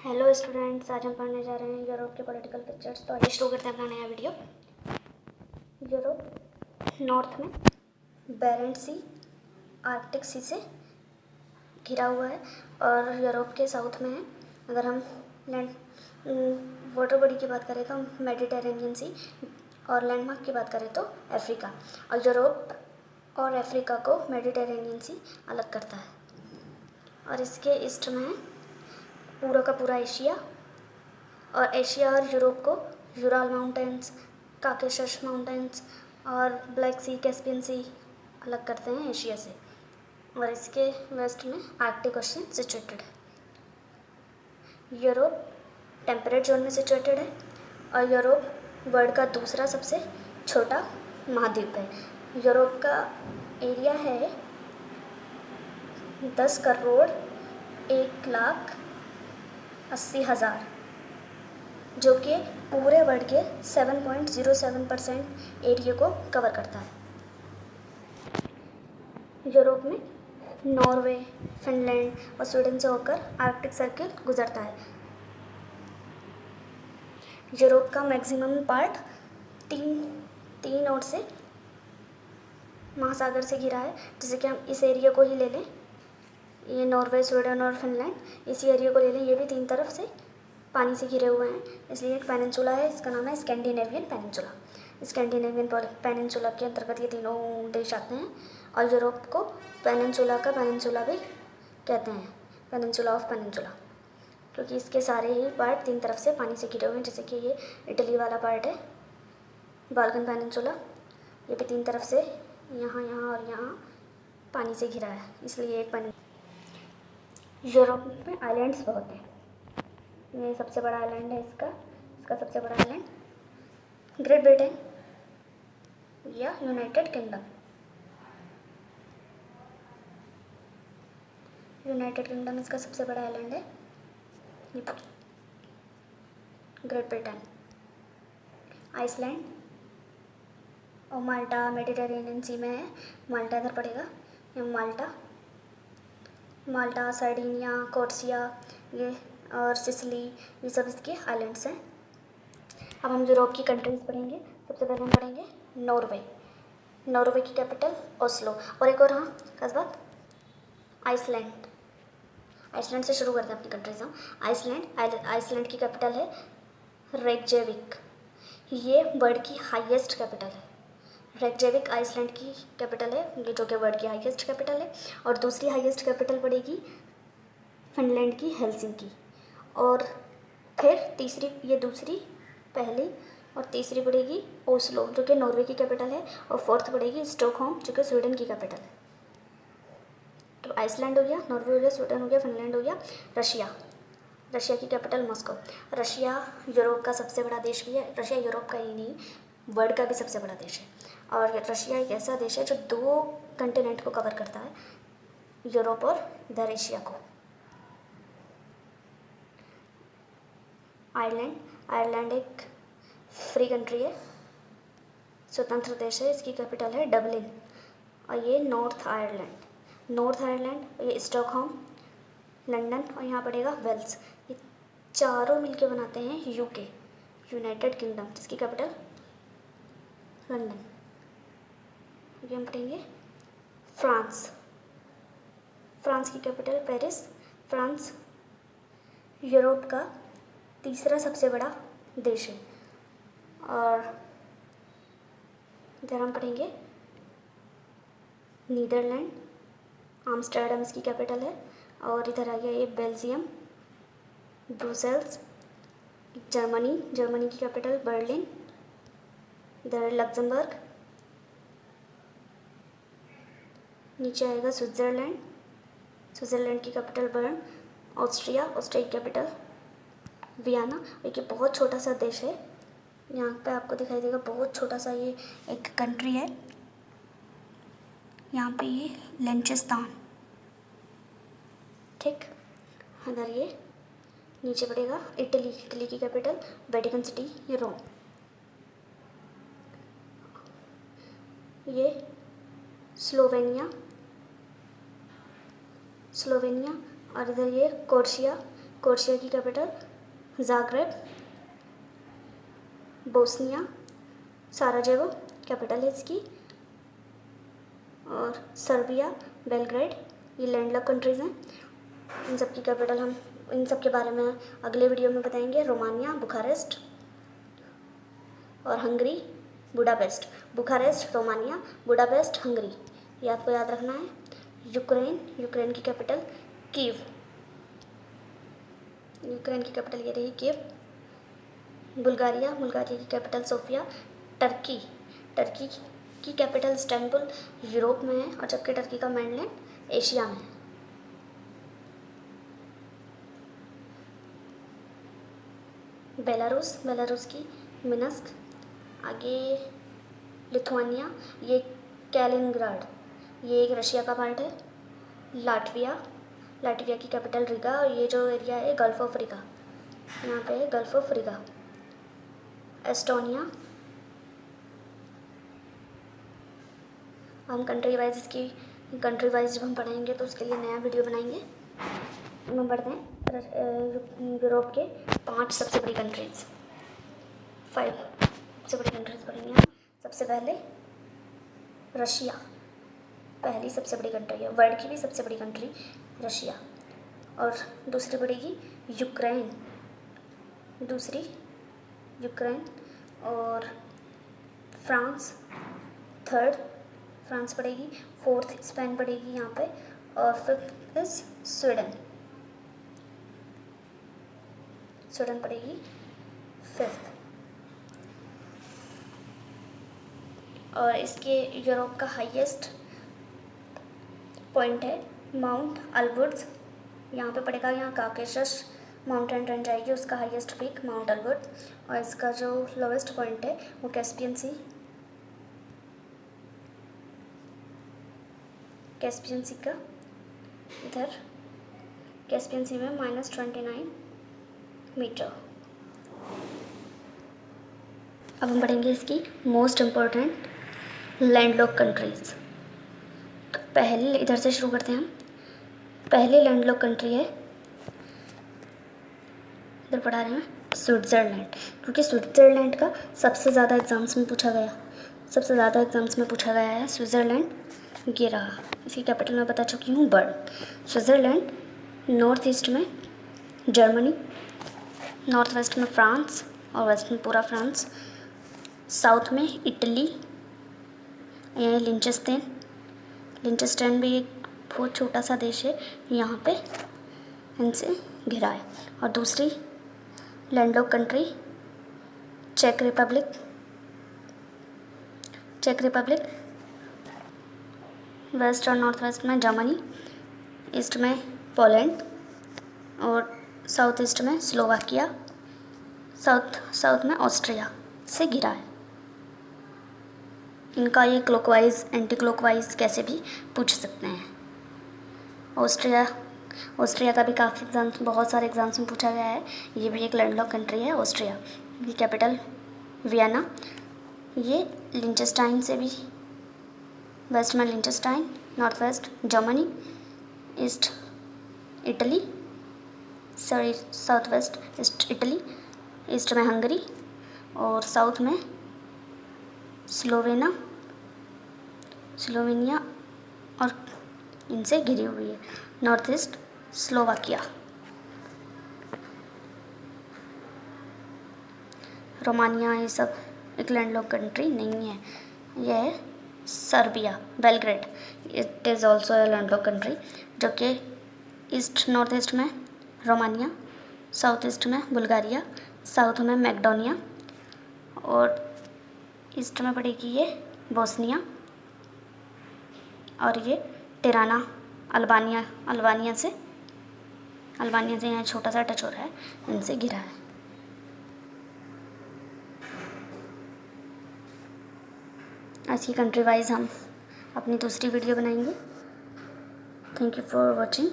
Hello students, आज हम पढ़ने जा रहे हैं यूरोप के पॉलिटिकल पिक्चर्स। तो आइए शुरू करते हैं अपना नया वीडियो। यूरोप नॉर्थ में बेरेंट सी, आर्कटिक सी से घिरा हुआ है और यूरोप के साउथ में है। अगर हम लैंड वाटर बॉडी की बात करें तो मेडिटेरेनियन सी, और लैंडमार्क की बात करें तो अफ्रीका। और यूरोप और अफ्रीका को मेडिटेरेनियन सी अलग करता है। और इसके ईस्ट में है पूरा का पूरा एशिया, और एशिया और यूरोप को यूराल माउंटेन्स, काकेशस माउंटेन्स और ब्लैक सी, कैस्पियन सी अलग करते हैं एशिया से। और इसके वेस्ट में आर्कटिक ओशन सिचुएटेड है। यूरोप टेम्परेट जोन में सिचुएटेड है और यूरोप वर्ल्ड का दूसरा सबसे छोटा महाद्वीप है। यूरोप का एरिया है 10,01,80,000, जो कि पूरे वर्ल्ड के 7.07% एरिया को कवर करता है। यूरोप में नॉर्वे, फिनलैंड और स्वीडन से होकर आर्कटिक सर्किल गुजरता है। यूरोप का मैक्सिमम पार्ट तीन ओर से महासागर से घिरा है। जैसे कि हम इस एरिया को ही ले लें, ये नॉर्वे, स्वीडन और फिनलैंड, इसी एरिया को ले लें, ये भी तीन तरफ से पानी से घिरे हुए हैं, इसलिए एक पेनिनसुला है। इसका नाम है स्कैंडिनेवियन पेनिनसुला। स्कैंडिनेवियन पेनिनसुला के अंतर्गत ये तीनों देश आते हैं। और यूरोप को पेनिनसुला का पेनिनसुला भी कहते हैं, पेनिनसुला ऑफ पेनिनसुला, क्योंकि इसके सारे ही पार्ट तीन तरफ से पानी से घिरे हुए हैं। जैसे कि ये इटली वाला पार्ट है बाल्कन पेनिनसुला, ये भी तीन तरफ से यहाँ और यहाँ पानी से घिरा है, इसलिए एक पेनिन। यूरोप में आइलैंड्स बहुत हैं। ये सबसे बड़ा आइलैंड है इसका सबसे बड़ा आइलैंड ग्रेट ब्रिटेन या यूनाइटेड किंगडम। यूनाइटेड किंगडम इसका सबसे बड़ा आइलैंड है, ये ग्रेट ब्रिटेन। आइसलैंड और माल्टा मेडिटेरेनियन सी में है। माल्टा इधर पड़ेगा, ये माल्टा, सर्डिनिया, कोर्सिया, ये और सिसिली, ये सब इसके आइलैंड्स हैं। अब हम यूरोप की कंट्रीज़ पढ़ेंगे। सबसे पहले हम पढ़ेंगे नॉर्वे की कैपिटल ओस्लो। और एक और हाँ खास बात, आइसलैंड से शुरू करते हैं अपनी कंट्रीज। हम आइसलैंड की कैपिटल है रेकजेविक। ये वर्ल्ड की हाईएस्ट कैपिटल है। रेकजेविक आइसलैंड की कैपिटल है, ये जो कि वर्ल्ड की हाईएस्ट कैपिटल है। और दूसरी हाईएस्ट कैपिटल पड़ेगी फिनलैंड की हेलसिंकी। और फिर तीसरी, ये दूसरी, पहली और तीसरी पड़ेगी ओस्लो, जो कि नॉर्वे की कैपिटल है। और फोर्थ पड़ेगी स्टॉकहोम, जो कि स्वीडन की कैपिटल है। तो आइसलैंड हो गया, नॉर्वे हो गया, स्वीडन हो गया, फिनलैंड हो गया। रशिया की कैपिटल मॉस्को। रशिया यूरोप का सबसे बड़ा देश भी है। रशिया यूरोप का ही नहीं, वर्ल्ड का भी सबसे बड़ा देश है। और रशिया एक ऐसा देश है जो 2 कंटिनेंट को कवर करता है, यूरोप और इधर एशिया को। आयरलैंड एक फ्री कंट्री है, स्वतंत्र देश है। इसकी कैपिटल है डबलिन। और ये नॉर्थ आयरलैंड, ये स्टॉकहोम, लंदन और यहाँ पड़ेगा वेल्स। ये चारों मिलके बनाते हैं यूके, यूनाइटेड किंगडम, जिसकी कैपिटल लंदन। ये हम पढ़ेंगे फ्रांस की कैपिटल पेरिस। फ्रांस यूरोप का तीसरा सबसे बड़ा देश है। और इधर हम पढ़ेंगे नीदरलैंड, आम्स्टर्डम इसकी कैपिटल है। और इधर आ गया ये बेल्जियम, ब्रुसेल्स। जर्मनी की कैपिटल बर्लिन। इधर लग्जमबर्ग, नीचे आएगा स्विट्ज़रलैंड की कैपिटल बर्न। ऑस्ट्रिया की कैपिटल वियना। एक ये बहुत छोटा सा देश है, यहाँ पे आपको दिखाई देगा बहुत छोटा सा ये एक कंट्री है। यहाँ पे ये लेंचेस्तान, ठीक। अगर ये नीचे पड़ेगा इटली की कैपिटल वेटिकन सिटी, ये रोम। ये स्लोवेनिया और इधर ये कोर्सिया, क्रोएशिया की capital Zagreb. Bosnia Sarajevo capital है इसकी। और सर्बिया बेलग्रेड, ये लैंडलॉक कंट्रीज़ हैं। इन सब की कैपिटल हम इन सब के बारे में अगले वीडियो में बताएंगे। रोमानिया बुखारेस्ट और Hungary Budapest. Bucharest Romania, Budapest Hungary, ये आपको याद रखना है। यूक्रेन की कैपिटल कीव। यूक्रेन की कैपिटल ये रही कीव। बुल्गारिया की कैपिटल सोफिया। टर्की की कैपिटल इस्तांबुल यूरोप में है, और जबकि टर्की का मेनलैंड एशिया में है। बेलारूस की मिन्स्क। आगे लिथुआनिया, ये कैलिनग्राड, ये एक रशिया का पार्ट है। लाटविया की कैपिटल रिगा, और ये जो एरिया है गल्फ ऑफ रिगा, यहाँ पे है गल्फ ऑफ रिगा। एस्टोनिया, हम कंट्री वाइज जब हम पढ़ेंगे तो उसके लिए नया वीडियो बनाएंगे। हम पढ़ते हैं यूरोप के 5 सबसे बड़ी कंट्रीज़, 5 सबसे बड़ी कंट्रीज़ पढ़ेंगे हम। सबसे पहले रशिया, पहली सबसे बड़ी कंट्री है, वर्ल्ड की भी सबसे बड़ी कंट्री रशिया। और दूसरी पड़ेगी यूक्रेन, और फ्रांस थर्ड, फ्रांस पड़ेगी। 4th स्पेन पड़ेगी यहाँ पे, और 5th इज स्वीडन पड़ेगी 5th। और इसके यूरोप का हाईएस्ट पॉइंट है माउंट अल्बर्ट्स, यहाँ पे पड़ेगा। यहाँ काकेशस माउंटेन रेंज आएगी, उसका हाईएस्ट पीक माउंट अल्बर्ट्स। और इसका जो लोवेस्ट पॉइंट है वो कैस्पियन सी का इधर कैस्पियन सी में -29 मीटर। अब हम पढ़ेंगे इसकी मोस्ट इम्पोर्टेंट लैंडलॉक कंट्रीज़। तो पहले इधर से शुरू करते हैं हम। पहली लैंडलॉक कंट्री है, इधर पढ़ा रहे हैं स्विट्ज़रलैंड, क्योंकि स्विट्ज़रलैंड का सबसे ज़्यादा एग्ज़ाम्स में पूछा गया है। स्विट्ज़रलैंड ये रहा। इसकी कैपिटल मैं बता चुकी हूँ, बर्न। स्विट्ज़रलैंड नॉर्थ ईस्ट में जर्मनी, नॉर्थ वेस्ट में फ्रांस, और वेस्ट में पूरा फ्रांस। साउथ में इटली, यहाँ लिंचेस्टेन भी एक बहुत छोटा सा देश है, यहाँ पे इनसे घिरा है। और दूसरी लैंडलॉक कंट्री चेक रिपब्लिक, वेस्ट और नॉर्थ वेस्ट में जर्मनी, ईस्ट में पोलैंड, और साउथ ईस्ट में स्लोवाकिया, साउथ में ऑस्ट्रिया से घिरा है। इनका ये क्लॉकवाइज एंटी क्लॉकवाइज कैसे भी पूछ सकते हैं। ऑस्ट्रिया का भी काफ़ी बहुत सारे एग्जाम्स में पूछा गया है। ये भी एक लैंडलॉक कंट्री है ऑस्ट्रिया। ये कैपिटल वियना। ये लिंचेस्टाइन से भी, वेस्ट में Liechtenstein, north west Germany, east Italy, south west east Italy, east में हंगरी, और साउथ में स्लोवेनिया और इनसे घिरी हुई है, नॉर्थ ईस्ट स्लोवाकिया। रोमानिया ये सब एक लैंडलॉक कंट्री नहीं है। यह है Serbia Belgrade, it is also a landlock country, जो कि ईस्ट नॉर्थ ईस्ट में रोमानिया, साउथ ईस्ट में बुल्गारिया, साउथ में मैकेडोनिया, और ईस्ट में पड़ेगी ये बोस्निया, और ये टिराना अल्बानिया से यहाँ छोटा सा टच हो रहा है, इनसे घिरा है। ऐसी कंट्री वाइज हम अपनी दूसरी वीडियो बनाएंगे। Thank you for watching.